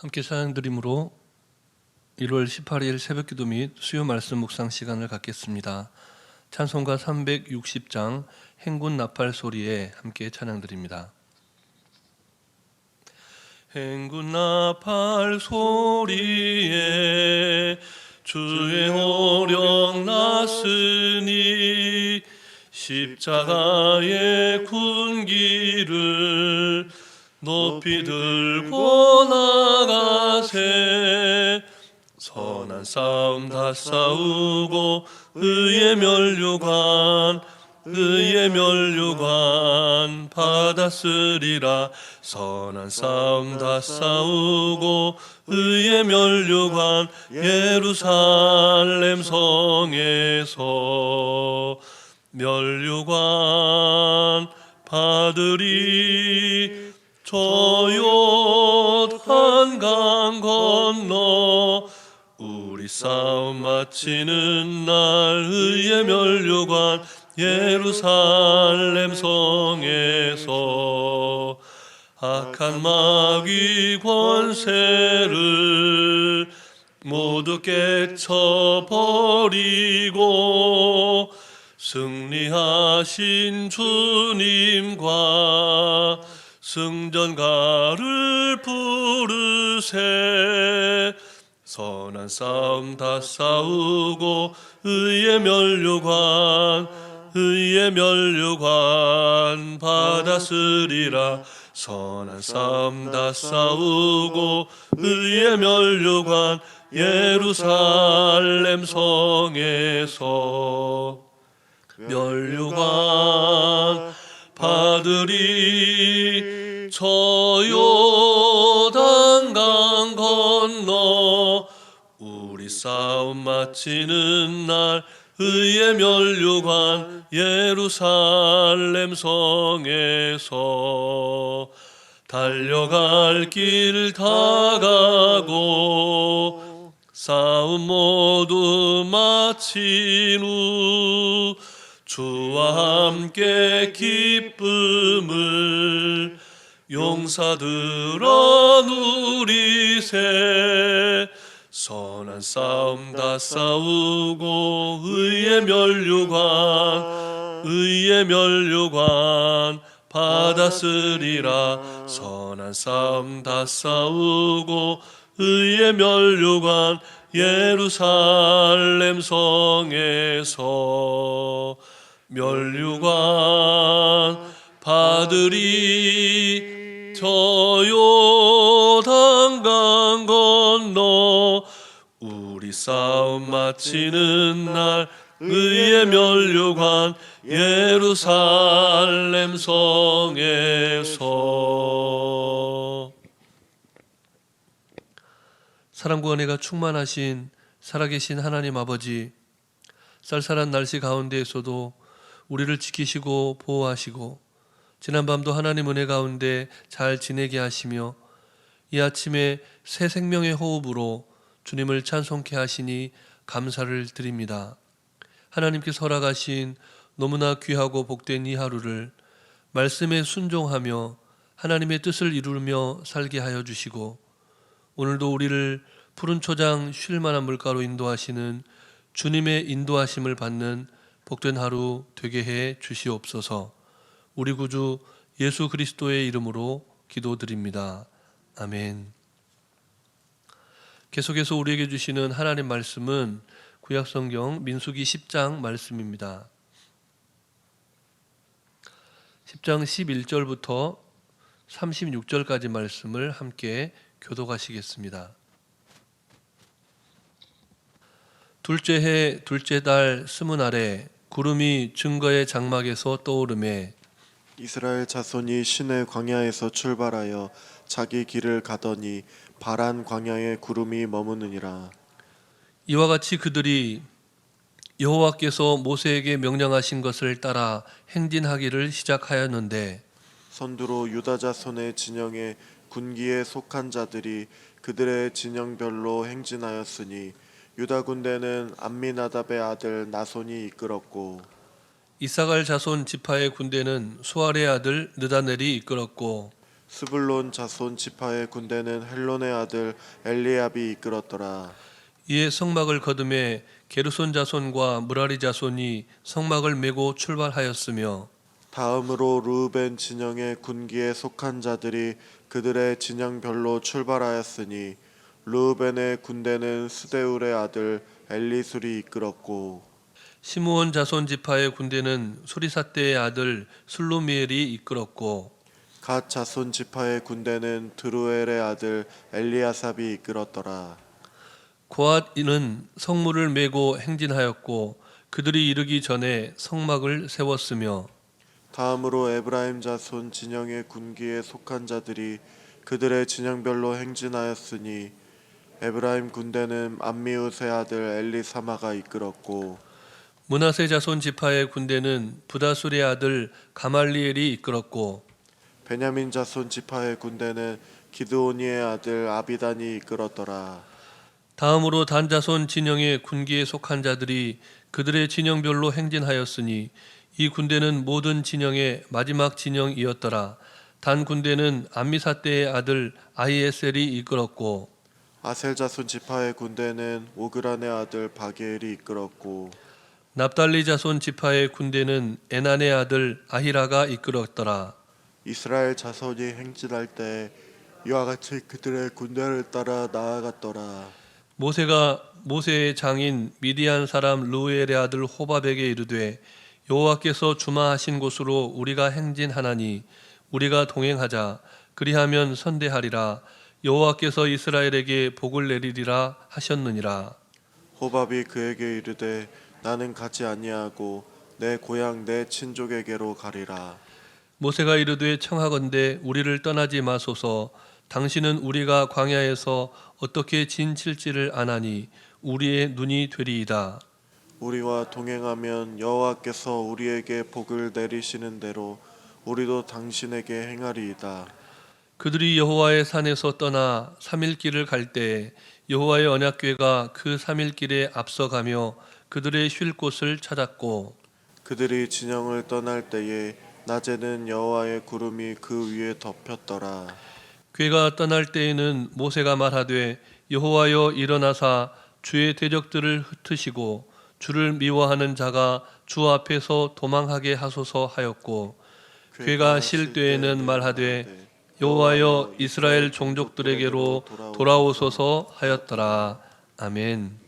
함께 찬양드림으로 1월 18일 새벽기도 및 수요 말씀 묵상 시간을 갖겠습니다. 찬송가 360장 행군 나팔 소리에 함께 찬양드립니다. 행군 나팔 소리에 주의 오령 났으니 십자가의 군기를 높이 들고 나가세. 선한 싸움 다 싸우고 의의 면류관 받았으리라. 선한 싸움 다 싸우고 의의 면류관 예루살렘 성에서 면류관 받으리. 저 요단강 건너 우리 싸움 마치는 날 의의 면류관 예루살렘 성에서 악한 마귀 권세를 모두 깨쳐버리고 승리하신 주님과 승전가를 부르세. 선한 싸움 다 싸우고 의의 면류관 받았으리라. 선한 싸움 다 싸우고 의의 면류관 예루살렘 성에서 면류관 받으리. 저 요단강 건너 우리 싸움 마치는 날 의의 면류관 예루살렘 성에서 달려갈 길 다 가고 싸움 모두 마친 후 주와 함께 기쁨을 용사들아 누리세. 선한 싸움 다 싸우고 의의 면류관 받았으리라. 선한 싸움 다 싸우고 의의 면류관 예루살렘 성에서 면류관 받으리. 저 요단강 건너 우리 싸움 마치는 날 의의 면류관 예루살렘 성에서. 사랑과 은혜가 충만하신 살아계신 하나님 아버지, 쌀쌀한 날씨 가운데에서도 우리를 지키시고 보호하시고 지난밤도 하나님 은혜 가운데 잘 지내게 하시며 이 아침에 새 생명의 호흡으로 주님을 찬송케 하시니 감사를 드립니다. 하나님께서 허락하신 너무나 귀하고 복된 이 하루를 말씀에 순종하며 하나님의 뜻을 이루며 살게 하여 주시고 오늘도 우리를 푸른 초장 쉴 만한 물가로 인도하시는 주님의 인도하심을 받는 복된 하루 되게 해 주시옵소서. 우리 구주 예수 그리스도의 이름으로 기도드립니다. 아멘. 계속해서 우리에게 주시는 하나님 말씀은 구약성경 민수기 10장 말씀입니다. 10장 11절부터 36절까지 말씀을 함께 교독하시겠습니다. 둘째 해 둘째 달 스무 날에 구름이 증거의 장막에서 떠오르매 이스라엘 자손이 시내 광야에서 출발하여 자기 길을 가더니 바란 광야에 구름이 머무느니라. 이와 같이 그들이 여호와께서 모세에게 명령하신 것을 따라 행진하기를 시작하였는데 선두로 유다 자손의 진영에 군기에 속한 자들이 그들의 진영별로 행진하였으니 유다 군대는 암미나답의 아들 나손이 이끌었고 이사갈 자손 지파의 군대는 수알의 아들 느다넬이 이끌었고 스불론 자손 지파의 군대는 헬론의 아들 엘리압이 이끌었더라. 이에 성막을 거두매 게르손 자손과 무라리 자손이 성막을 메고 출발하였으며 다음으로 르우벤 진영의 군기에 속한 자들이 그들의 진영별로 출발하였으니 르우벤의 군대는 스데울의 아들 엘리술이 이끌었고 시므온 자손 지파의 군대는 수리사대의 아들 슬루미엘이 이끌었고 갓 자손 지파의 군대는 드루엘의 아들 엘리아삽이 이끌었더라. 고앗이는 성문을 메고 행진하였고 그들이 이르기 전에 성막을 세웠으며 다음으로 에브라임 자손 진영의 군기에 속한 자들이 그들의 진영별로 행진하였으니 에브라임 군대는 암미우스의 아들 엘리사마가 이끌었고 므낫세 자손 지파의 군대는 부다술의 아들 가말리엘이 이끌었고 베냐민 자손 지파의 군대는 기드오니의 아들 아비단이 이끌었더라. 다음으로 단 자손 진영의 군기에 속한 자들이 그들의 진영별로 행진하였으니 이 군대는 모든 진영의 마지막 진영이었더라. 단 군대는 암미사대의 아들 아히에셀이 이끌었고 아셀 자손 지파의 군대는 오그란의 아들 바게엘이 이끌었고 납달리 자손 지파의 군대는 에난의 아들 아히라가 이끌었더라. 이스라엘 자손이 행진할 때 이와 같이 그들의 군대를 따라 나아갔더라. 모세가 모세의 장인 미디안 사람 르우엘의 아들 호밥에게 이르되 여호와께서 주마하신 곳으로 우리가 행진하나니 우리가 동행하자. 그리하면 선대하리라. 여호와께서 이스라엘에게 복을 내리리라 하셨느니라. 호밥이 그에게 이르되 나는 가지 아니하고 내 고향 내 친족에게로 가리라. 모세가 이르되 청하건대 우리를 떠나지 마소서. 당신은 우리가 광야에서 어떻게 진칠지를 아나니 우리의 눈이 되리이다. 우리와 동행하면 여호와께서 우리에게 복을 내리시는 대로 우리도 당신에게 행하리이다. 그들이 여호와의 산에서 떠나 3일 길을 갈 때에 여호와의 언약궤가 그 3일 길에 앞서가며 그들의 쉴 곳을 찾았고 그들이 진영을 떠날 때에 낮에는 여호와의 구름이 그 위에 덮였더라. 궤가 떠날 때에는 모세가 말하되 여호와여 일어나사 주의 대적들을 흩으시고 주를 미워하는 자가 주 앞에서 도망하게 하소서 하였고 궤가 실 때에는 말하되 여호와여 이스라엘 종족들에게로 돌아오소서 하였더라. 아멘.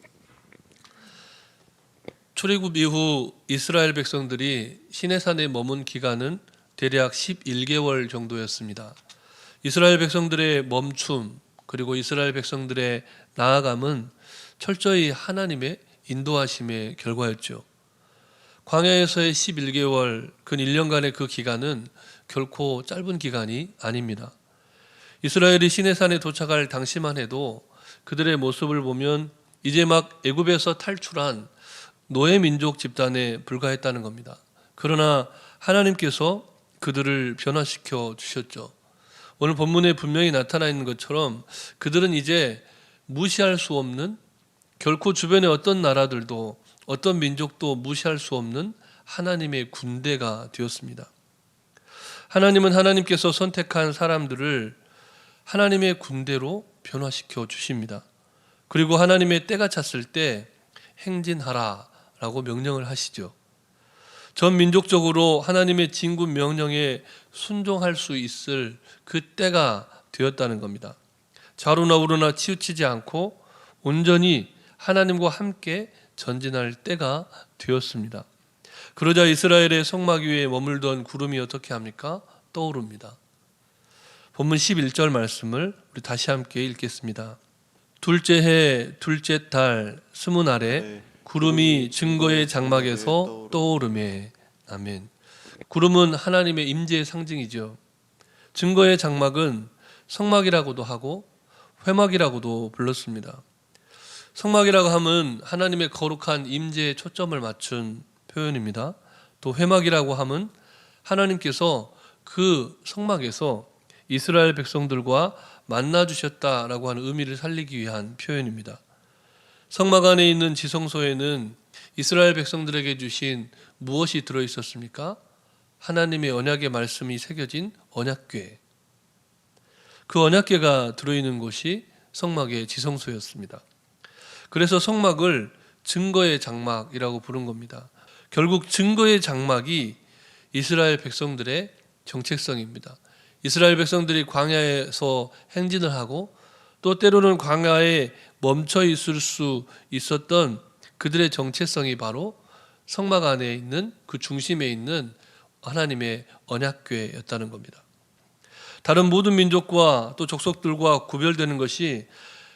출애굽 이후 이스라엘 백성들이 시내산에 머문 기간은 대략 11개월 정도였습니다. 이스라엘 백성들의 멈춤 그리고 이스라엘 백성들의 나아감은 철저히 하나님의 인도하심의 결과였죠. 광야에서의 11개월, 근 1년간의 그 기간은 결코 짧은 기간이 아닙니다. 이스라엘이 시내산에 도착할 당시만 해도 그들의 모습을 보면 이제 막 애굽에서 탈출한 노예 민족 집단에 불과했다는 겁니다. 그러나 하나님께서 그들을 변화시켜 주셨죠. 오늘 본문에 분명히 나타나 있는 것처럼 그들은 이제 무시할 수 없는, 결코 주변의 어떤 나라들도 어떤 민족도 무시할 수 없는 하나님의 군대가 되었습니다. 하나님은 하나님께서 선택한 사람들을 하나님의 군대로 변화시켜 주십니다. 그리고 하나님의 때가 찼을 때 행진하라 라고 명령을 하시죠. 전 민족적으로 하나님의 진군 명령에 순종할 수 있을 그 때가 되었다는 겁니다. 좌로나 우로나 치우치지 않고 온전히 하나님과 함께 전진할 때가 되었습니다. 그러자 이스라엘의 성막 위에 머물던 구름이 어떻게 합니까? 떠오릅니다. 본문 11절 말씀을 우리 다시 함께 읽겠습니다. 둘째 해 둘째 달 스무 날에 구름이 증거의 장막에서 떠오르매. 아멘. 구름은 하나님의 임재의 상징이죠. 증거의 장막은 성막이라고도 하고 회막이라고도 불렀습니다. 성막이라고 하면 하나님의 거룩한 임재에 초점을 맞춘 표현입니다. 또 회막이라고 하면 하나님께서 그 성막에서 이스라엘 백성들과 만나 주셨다라고 하는 의미를 살리기 위한 표현입니다. 성막 안에 있는 지성소에는 이스라엘 백성들에게 주신 무엇이 들어 있었습니까? 하나님의 언약의 말씀이 새겨진 언약궤. 그 언약궤가 들어있는 곳이 성막의 지성소였습니다. 그래서 성막을 증거의 장막이라고 부른 겁니다. 결국 증거의 장막이 이스라엘 백성들의 정체성입니다. 이스라엘 백성들이 광야에서 행진을 하고 또 때로는 광야에 멈춰 있을 수 있었던 그들의 정체성이 바로 성막 안에 있는 그 중심에 있는 하나님의 언약궤였다는 겁니다. 다른 모든 민족과 또 족속들과 구별되는 것이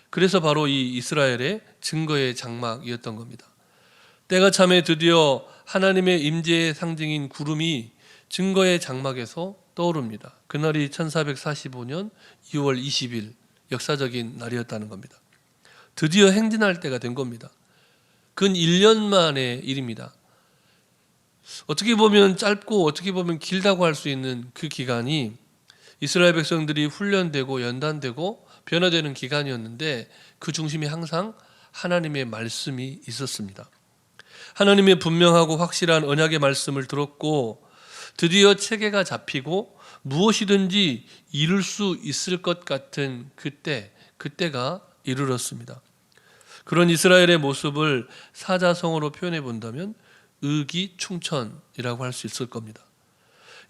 그래서 바로 이 이스라엘의 증거의 장막이었던 겁니다. 때가 참에 드디어 하나님의 임재의 상징인 구름이 증거의 장막에서 떠오릅니다. 그날이 1445년 2월 20일 역사적인 날이었다는 겁니다. 드디어 행진할 때가 된 겁니다. 근 1년 만의 일입니다. 어떻게 보면 짧고 어떻게 보면 길다고 할 수 있는 그 기간이 이스라엘 백성들이 훈련되고 연단되고 변화되는 기간이었는데 그 중심이 항상 하나님의 말씀이 있었습니다. 하나님의 분명하고 확실한 언약의 말씀을 들었고 드디어 체계가 잡히고 무엇이든지 이룰 수 있을 것 같은 그때가 이르렀습니다. 그런 이스라엘의 모습을 사자성어로 표현해 본다면 의기충천이라고 할 수 있을 겁니다.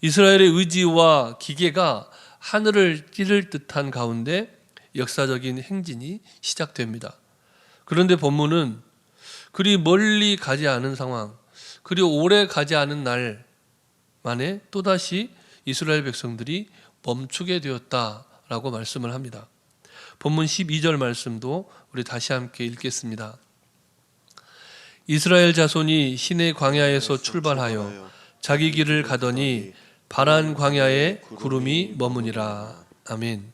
이스라엘의 의지와 기계가 하늘을 찌를 듯한 가운데 역사적인 행진이 시작됩니다. 그런데 본문은 그리 멀리 가지 않은 상황, 그리 오래 가지 않은 날 만에 또다시 이스라엘 백성들이 멈추게 되었다라고 말씀을 합니다. 본문 12절 말씀도 우리 다시 함께 읽겠습니다. 이스라엘 자손이 시내 광야에서 출발하여 자기 길을 가더니 바란 광야에 구름이 머무니라. 아멘.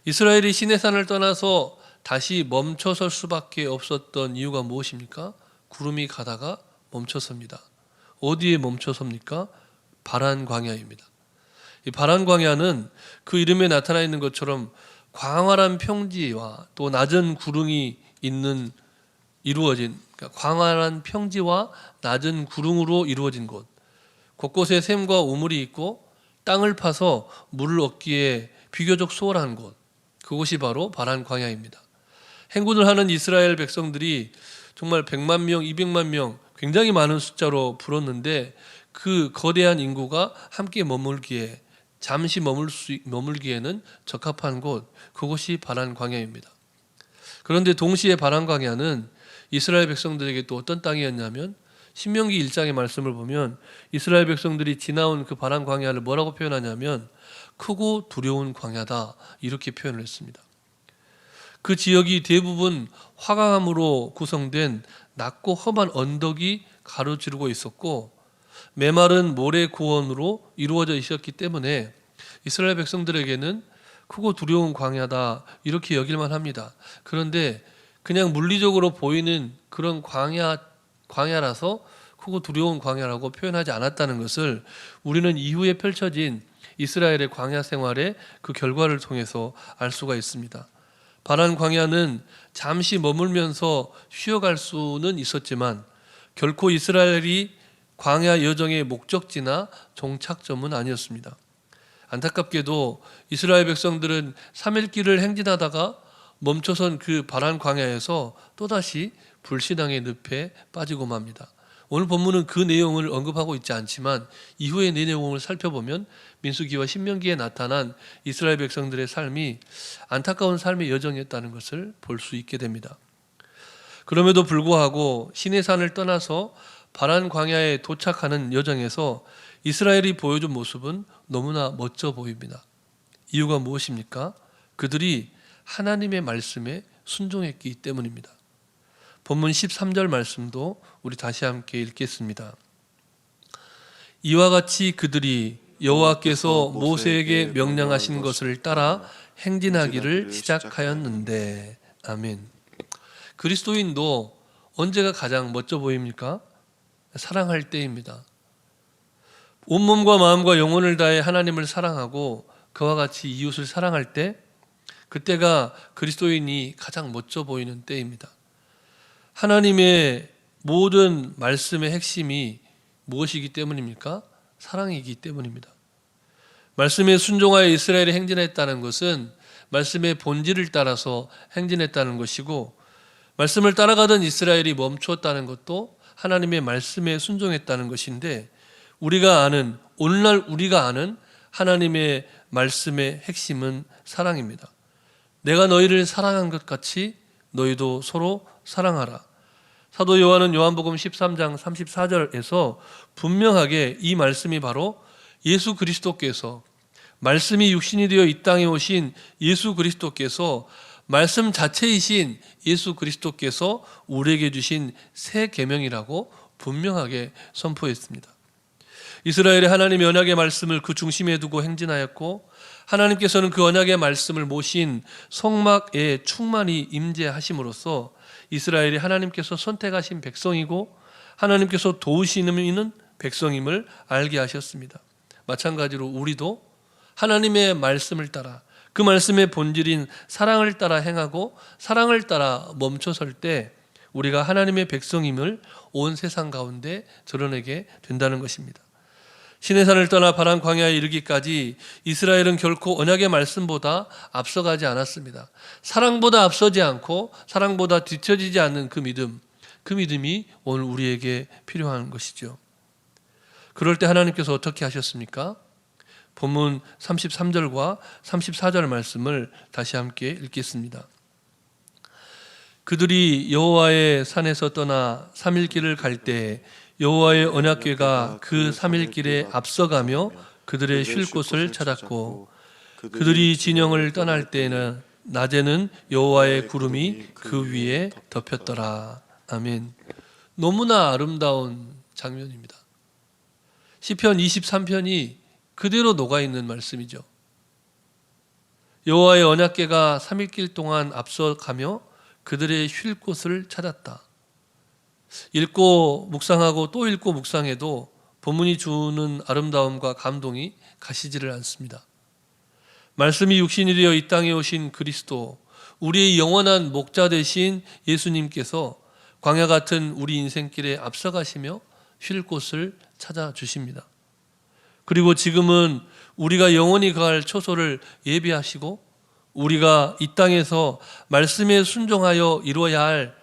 이스라엘이 시내산을 떠나서 다시 멈춰설 수밖에 없었던 이유가 무엇입니까? 구름이 가다가 멈춰섭니다. 어디에 멈춰섭니까? 바란 광야입니다. 이 바란 광야는 그 이름에 나타나 있는 것처럼 광활한 평지와 또 낮은 구릉이 이루어진 그러니까 광활한 평지와 낮은 구릉으로 이루어진 곳, 곳곳에 샘과 우물이 있고 땅을 파서 물을 얻기에 비교적 수월한 곳, 그곳이 바로 바란 광야입니다. 행군을 하는 이스라엘 백성들이 정말 100만 명, 200만 명 굉장히 많은 숫자로 불었는데 그 거대한 인구가 함께 잠시 머물기에는 적합한 곳, 그곳이 바란 광야입니다. 그런데 동시에 바란 광야는 이스라엘 백성들에게 또 어떤 땅이었냐면 신명기 1장의 말씀을 보면 이스라엘 백성들이 지나온 그 바란 광야를 뭐라고 표현하냐면 크고 두려운 광야다 이렇게 표현을 했습니다. 그 지역이 대부분 화강암으로 구성된 낮고 험한 언덕이 가로지르고 있었고 메마른 모래 고원으로 이루어져 있었기 때문에 이스라엘 백성들에게는 크고 두려운 광야다 이렇게 여길만 합니다. 그런데 그냥 물리적으로 보이는 그런 광야라서 크고 두려운 광야라고 표현하지 않았다는 것을 우리는 이후에 펼쳐진 이스라엘의 광야 생활의 그 결과를 통해서 알 수가 있습니다. 바란 광야는 잠시 머물면서 쉬어갈 수는 있었지만 결코 이스라엘이 광야 여정의 목적지나 종착점은 아니었습니다. 안타깝게도 이스라엘 백성들은 3일 길을 행진하다가 멈춰선 그 바란 광야에서 또다시 불신앙의 늪에 빠지고 맙니다. 오늘 본문은 그 내용을 언급하고 있지 않지만 이후의 내용을 살펴보면 민수기와 신명기에 나타난 이스라엘 백성들의 삶이 안타까운 삶의 여정이었다는 것을 볼 수 있게 됩니다. 그럼에도 불구하고 시내산을 떠나서 바란 광야에 도착하는 여정에서 이스라엘이 보여준 모습은 너무나 멋져 보입니다. 이유가 무엇입니까? 그들이 하나님의 말씀에 순종했기 때문입니다. 본문 13절 말씀도 우리 다시 함께 읽겠습니다. 이와 같이 그들이 여호와께서 모세에게 명령하신 것을 따라 행진하기를 시작하였는데. 아멘. 그리스도인도 언제가 가장 멋져 보입니까? 사랑할 때입니다. 온몸과 마음과 영혼을 다해 하나님을 사랑하고 그와 같이 이웃을 사랑할 때 그때가 그리스도인이 가장 멋져 보이는 때입니다. 하나님의 모든 말씀의 핵심이 무엇이기 때문입니까? 사랑이기 때문입니다. 말씀에 순종하여 이스라엘이 행진했다는 것은 말씀의 본질을 따라서 행진했다는 것이고, 말씀을 따라가던 이스라엘이 멈추었다는 것도 하나님의 말씀에 순종했다는 것인데, 오늘날 우리가 아는 하나님의 말씀의 핵심은 사랑입니다. 내가 너희를 사랑한 것 같이 너희도 서로 사랑하라. 사도 요한은 요한복음 13장 34절에서 분명하게 이 말씀이 바로 예수 그리스도께서, 말씀이 육신이 되어 이 땅에 오신 예수 그리스도께서, 말씀 자체이신 예수 그리스도께서 우리에게 주신 새 계명이라고 분명하게 선포했습니다. 이스라엘이 하나님의 언약의 말씀을 그 중심에 두고 행진하였고, 하나님께서는 그 언약의 말씀을 모신 성막에 충만히 임재하심으로써 이스라엘이 하나님께서 선택하신 백성이고 하나님께서 도우시는 백성임을 알게 하셨습니다. 마찬가지로 우리도 하나님의 말씀을 따라, 그 말씀의 본질인 사랑을 따라 행하고 사랑을 따라 멈춰설 때 우리가 하나님의 백성임을 온 세상 가운데 드러내게 된다는 것입니다. 시내산을 떠나 바란 광야에 이르기까지 이스라엘은 결코 언약의 말씀보다 앞서가지 않았습니다. 사랑보다 앞서지 않고 사랑보다 뒤처지지 않는 그 믿음이 오늘 우리에게 필요한 것이죠. 그럴 때 하나님께서 어떻게 하셨습니까? 본문 33절과 34절 말씀을 다시 함께 읽겠습니다. 그들이 여호와의 산에서 떠나 3일 길을 갈 때 여호와의 언약궤가 그 3일 길에 앞서가며 그들의 쉴 곳을 찾았고, 그들이 진영을 떠날 때에는 낮에는 여호와의 구름이 그 위에 덮였더라. 아멘. 너무나 아름다운 장면입니다. 시편 23편이 그대로 녹아있는 말씀이죠. 여호와의 언약궤가 3일 길 동안 앞서가며 그들의 쉴 곳을 찾았다. 읽고 묵상하고 또 읽고 묵상해도 본문이 주는 아름다움과 감동이 가시지를 않습니다. 말씀이 육신이 되어 이 땅에 오신 그리스도, 우리의 영원한 목자 되신 예수님께서 광야 같은 우리 인생길에 앞서가시며 쉴 곳을 찾아주십니다. 그리고 지금은 우리가 영원히 가할 초소를 예비하시고 우리가 이 땅에서 말씀에 순종하여 이루어야 할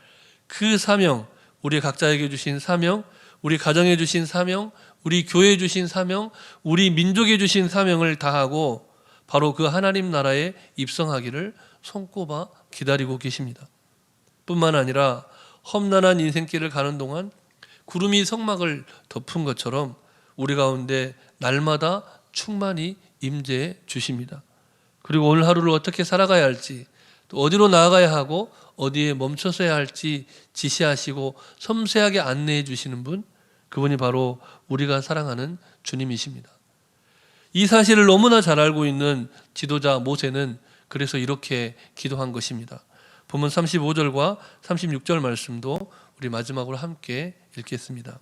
그 사명, 우리 각자에게 주신 사명, 우리 가정에 주신 사명, 우리 교회에 주신 사명, 우리 민족에 주신 사명을 다하고 바로 그 하나님 나라에 입성하기를 손꼽아 기다리고 계십니다. 뿐만 아니라 험난한 인생길을 가는 동안 구름이 성막을 덮은 것처럼 우리 가운데 날마다 충만히 임재해 주십니다. 그리고 오늘 하루를 어떻게 살아가야 할지, 또 어디로 나아가야 하고 어디에 멈춰서야 할지 지시하시고 섬세하게 안내해 주시는 분, 그분이 바로 우리가 사랑하는 주님이십니다. 이 사실을 너무나 잘 알고 있는 지도자 모세는 그래서 이렇게 기도한 것입니다. 본문 35절과 36절 말씀도 우리 마지막으로 함께 읽겠습니다.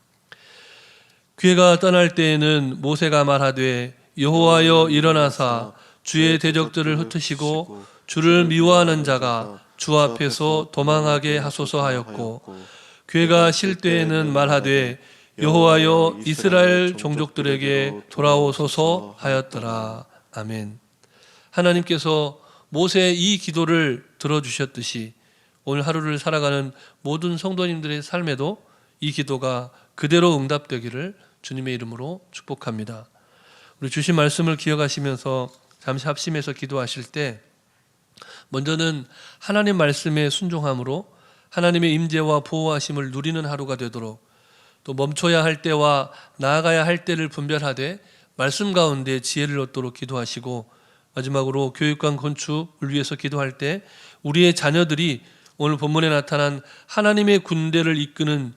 궤가 떠날 때에는 모세가 말하되 여호와여 일어나사 주의 대적들을 흩으시고 주를 미워하는 자가 주 앞에서 도망하게 하소서 하였고, 궤가 쉴 때에는 말하되 여호와여 이스라엘 종족들에게 돌아오소서 하였더라. 아멘. 하나님께서 모세의 이 기도를 들어주셨듯이 오늘 하루를 살아가는 모든 성도님들의 삶에도 이 기도가 그대로 응답되기를 주님의 이름으로 축복합니다. 우리 주신 말씀을 기억하시면서 잠시 합심해서 기도하실 때 먼저는 하나님 말씀에 순종함으로 하나님의 임재와 보호하심을 누리는 하루가 되도록, 또 멈춰야 할 때와 나아가야 할 때를 분별하되 말씀 가운데 지혜를 얻도록 기도하시고, 마지막으로 교육관 건축을 위해서 기도할 때 우리의 자녀들이 오늘 본문에 나타난 하나님의 군대를 이끄는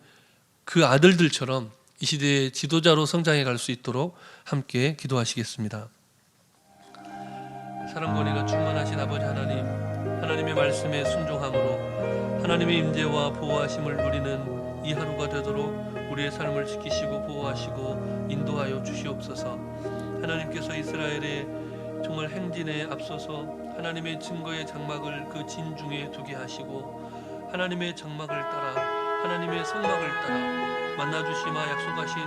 그 아들들처럼 이 시대의 지도자로 성장해 갈 수 있도록 함께 기도하시겠습니다. 사랑과 은혜가 충만하신 아버지 하나님, 하나님의 말씀에 순종함으로 하나님의 임재와 보호하심을 누리는 이 하루가 되도록 우리의 삶을 지키시고 보호하시고 인도하여 주시옵소서. 하나님께서 이스라엘의 정말 행진에 앞서서 하나님의 증거의 장막을 그 진중에 두게 하시고 하나님의 장막을 따라, 하나님의 성막을 따라, 만나주시마 약속하신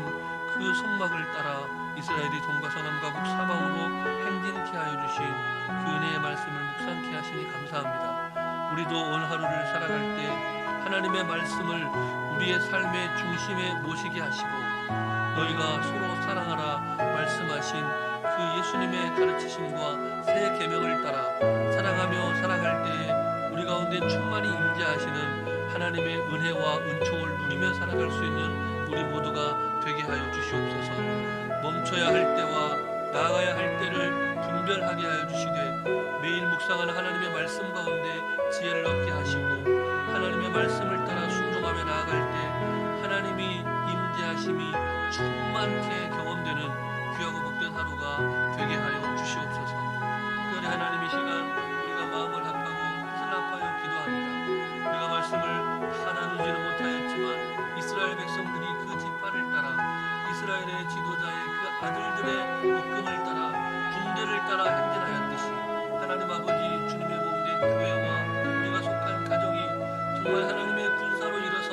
그 성막을 따라 이스라엘이 동과 서남과 북사방으로 행진케 하여 주신 그 은혜의 말씀을 묵상케 하시니 감사합니다. 우리도 오늘 하루를 살아갈 때 하나님의 말씀을 우리의 삶의 중심에 모시게 하시고 너희가 서로 사랑하라 말씀하신 그 예수님의 가르치심과 새 계명을 따라 사랑하며 살아갈 때에 우리 가운데 충만히 임재하시는 하나님의 은혜와 은총을 누리며 살아갈 수 있는 우리 모두가 되게 하여 주시옵소서. 멈춰야 할 때와 나아가야 할 때를 분별하게 하여 주시되 매일 묵상하는 하나님의 말씀 가운데 지혜를 얻게 하시고 하나님의 말씀을 따라 순종하며 나아갈 때 하나님이 임재하심이 충만케 경험되는 귀하고 복된 하루가 되게 하여 주시옵소서. 특별히 하나님 이 시간 우리가 마음을 합하고 뜻을 합하여 기도합니다. 우리가 말씀을 다 나누지는 못하였지만 이스라엘 백성들이 그 지파를 따라 이스라엘의 지도자의 그 아들들의 이끌음을 따라 군대를 따라 행진하였듯이 하나님 아버지 주님의 몸된 교회와 우리가 속한 가정이 정말 하나님의 군사로 일어선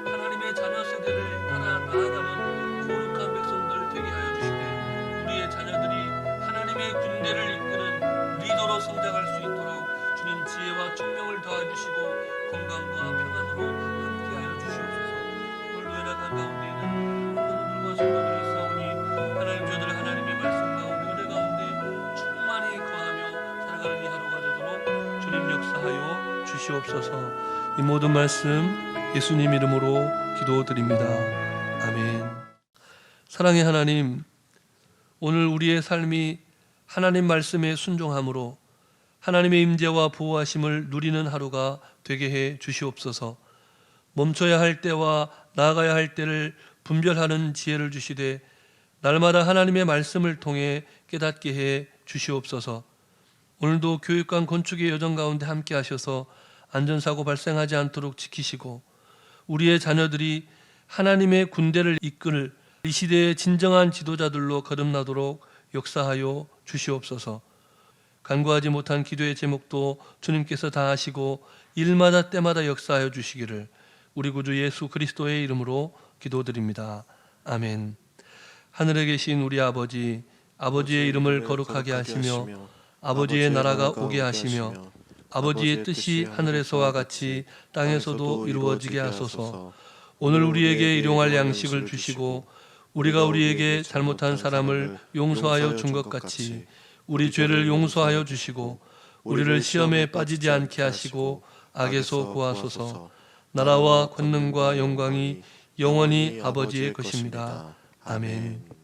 하나님의 자녀 세대를 따라 나아가는 거룩한 백성들 되게 하여 주시되 우리의 자녀들이 하나님의 군대를 이끄는 리더로 성장할 수 있도록 주님 지혜와 총명을 더해주시고 건강과 평안으로 함께하여 주시옵소서. 오늘도 연약한 가운데 있는 성도들과 성도들이 있사오니 하나님 저들 하나님의 말씀 가운데 은혜 가운데 충만히 거하며 살아가는 이 하루가 되도록 주님 역사하여 주시옵소서. 이 모든 말씀 예수님 이름으로 기도드립니다. 아멘. 사랑의 하나님, 오늘 우리의 삶이 하나님 말씀에 순종함으로 하나님의 임재와 보호하심을 누리는 하루가 되게 해 주시옵소서. 멈춰야 할 때와 나아가야 할 때를 분별하는 지혜를 주시되 날마다 하나님의 말씀을 통해 깨닫게 해 주시옵소서. 오늘도 교육관 건축의 여정 가운데 함께 하셔서 안전사고 발생하지 않도록 지키시고 우리의 자녀들이 하나님의 군대를 이끌 이 시대의 진정한 지도자들로 거듭나도록 역사하여 주시옵소서. 간구하지 못한 기도의 제목도 주님께서 다 하시고 일마다 때마다 역사하여 주시기를 우리 구주 예수 그리스도의 이름으로 기도드립니다. 아멘. 하늘에 계신 우리 아버지, 아버지의 이름을 거룩하게 하시며 아버지의 나라가 오게 하시며 아버지의 뜻이 하늘에서와 같이 땅에서도 이루어지게 하소서. 오늘 우리에게 일용할 양식을 주시고 우리가 우리에게 잘못한 사람을 용서하여 준 것 같이 우리 죄를 용서하여 주시고 우리를 시험에 빠지지 않게 하시고 악에서 구하소서. 나라와 권능과 영광이 영원히 아버지의 것입니다. 아멘.